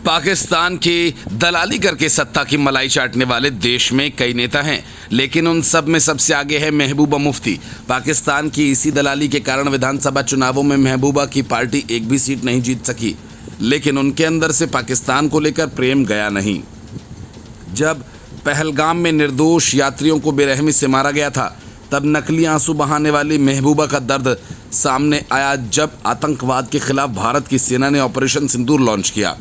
पाकिस्तान की दलाली करके सत्ता की मलाई चाटने वाले देश में कई नेता हैं, लेकिन उन सब में सबसे आगे है महबूबा मुफ्ती। पाकिस्तान की इसी दलाली के कारण विधानसभा चुनावों में महबूबा की पार्टी एक भी सीट नहीं जीत सकी, लेकिन उनके अंदर से पाकिस्तान को लेकर प्रेम गया नहीं। जब पहलगाम में निर्दोष यात्रियों को बेरहमी से मारा गया था, तब नकली आंसू बहाने वाली महबूबा का दर्द सामने आया जब आतंकवाद के खिलाफ भारत की सेना ने ऑपरेशन सिंदूर लॉन्च किया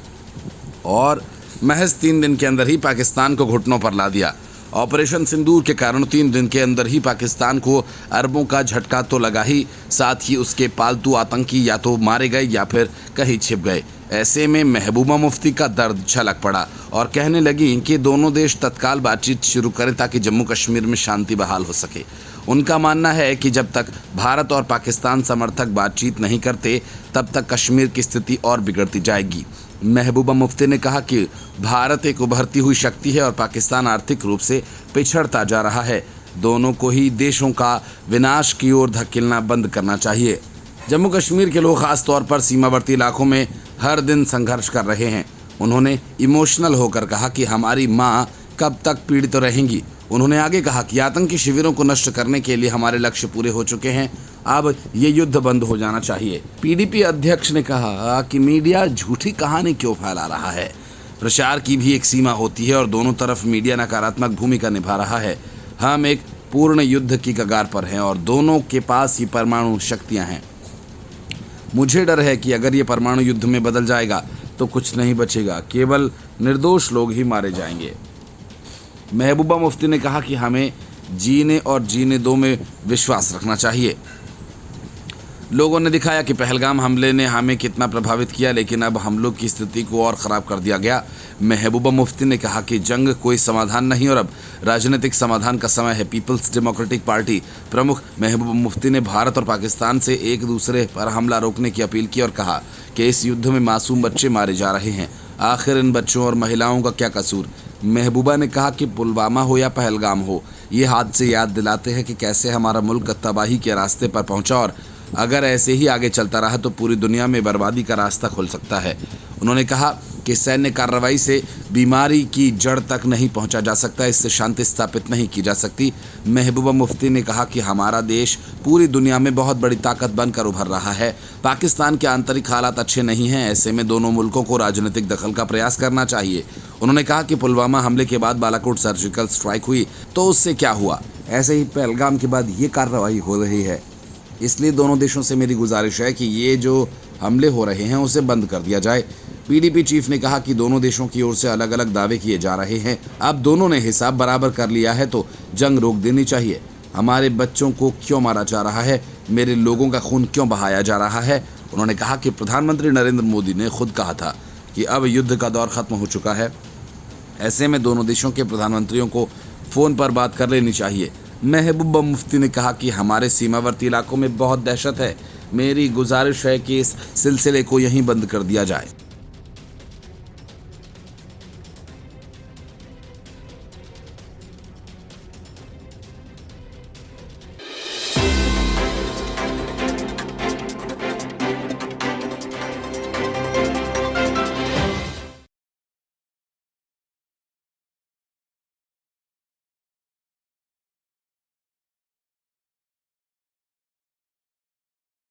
और महज 3 दिन के अंदर ही पाकिस्तान को घुटनों पर ला दिया। ऑपरेशन सिंदूर के कारण 3 दिन के अंदर ही पाकिस्तान को अरबों का झटका तो लगा ही, साथ ही उसके पालतू आतंकी या तो मारे गए या फिर कहीं छिप गए। ऐसे में महबूबा मुफ्ती का दर्द छलक पड़ा और कहने लगी कि दोनों देश तत्काल बातचीत शुरू करें ताकि जम्मू कश्मीर में शांति बहाल हो सके। उनका मानना है कि जब तक भारत और पाकिस्तान समर्थक बातचीत नहीं करते, तब तक कश्मीर की स्थिति और बिगड़ती जाएगी। महबूबा मुफ्ती ने कहा कि भारत एक उभरती हुई शक्ति है और पाकिस्तान आर्थिक रूप से पिछड़ता जा रहा है। दोनों को ही देशों का विनाश की ओर धकेलना बंद करना चाहिए। जम्मू कश्मीर के लोग खास तौर पर सीमावर्ती इलाकों में हर दिन संघर्ष कर रहे हैं। उन्होंने इमोशनल होकर कहा कि हमारी माँ कब तक पीड़ित रहेंगी। उन्होंने आगे कहा कि आतंकी शिविरों को नष्ट करने के लिए हमारे लक्ष्य पूरे हो चुके हैं, अब ये युद्ध बंद हो जाना चाहिए। पीडीपी अध्यक्ष ने कहा कि मीडिया झूठी कहानी क्यों फैला रहा है। प्रचार की भी एक सीमा होती है और दोनों तरफ मीडिया नकारात्मक भूमिका निभा रहा है। हम एक पूर्ण युद्ध की कगार पर हैं और दोनों के पास ही परमाणु शक्तियां हैं। मुझे डर है कि अगर ये परमाणु युद्ध में बदल जाएगा तो कुछ नहीं बचेगा, केवल निर्दोष लोग ही मारे जाएंगे। महबूबा मुफ्ती ने कहा कि हमें जीने और जीने दो में विश्वास रखना चाहिए। लोगों ने दिखाया कि पहलगाम हमले ने हमें कितना प्रभावित किया, लेकिन अब हम लोग की स्थिति को और ख़राब कर दिया गया। महबूबा मुफ्ती ने कहा कि जंग कोई समाधान नहीं और अब राजनीतिक समाधान का समय है। पीपल्स डेमोक्रेटिक पार्टी प्रमुख महबूबा मुफ्ती ने भारत और पाकिस्तान से एक दूसरे पर हमला रोकने की अपील की और कहा कि इस युद्ध में मासूम बच्चे मारे जा रहे हैं, आखिर इन बच्चों और महिलाओं का क्या कसूर। महबूबा ने कहा कि पुलवामा हो या पहलगाम हो, ये हादसे याद दिलाते हैं कि कैसे हमारा मुल्क तबाही के रास्ते पर पहुंचा और अगर ऐसे ही आगे चलता रहा तो पूरी दुनिया में बर्बादी का रास्ता खुल सकता है। उन्होंने कहा कि सैन्य कार्रवाई से बीमारी की जड़ तक नहीं पहुंचा जा सकता, इससे शांति स्थापित नहीं की जा सकती। महबूबा मुफ्ती ने कहा कि हमारा देश पूरी दुनिया में बहुत बड़ी ताकत बनकर उभर रहा है। पाकिस्तान के आंतरिक हालात अच्छे नहीं हैं, ऐसे में दोनों मुल्कों को राजनीतिक दखल का प्रयास करना चाहिए। उन्होंने कहा कि पुलवामा हमले के बाद बालाकोट सर्जिकल स्ट्राइक हुई तो उससे क्या हुआ, ऐसे ही पहलगाम के बाद ये कार्रवाई हो रही है। इसलिए दोनों देशों से मेरी गुजारिश है कि ये जो हमले हो रहे हैं उसे बंद कर दिया जाए। पीडीपी चीफ ने कहा कि दोनों देशों की ओर से अलग अलग दावे किए जा रहे हैं, अब दोनों ने हिसाब बराबर कर लिया है तो जंग रोक देनी चाहिए। हमारे बच्चों को क्यों मारा जा रहा है, मेरे लोगों का खून क्यों बहाया जा रहा है। उन्होंने कहा कि प्रधानमंत्री नरेंद्र मोदी ने खुद कहा था कि अब युद्ध का दौर खत्म हो चुका है, ऐसे में दोनों देशों के प्रधानमंत्रियों को फ़ोन पर बात कर लेनी चाहिए। महबूबा मुफ्ती ने कहा कि हमारे सीमावर्ती इलाकों में बहुत दहशत है, मेरी गुजारिश है कि इस सिलसिले को यहीं बंद कर दिया जाए।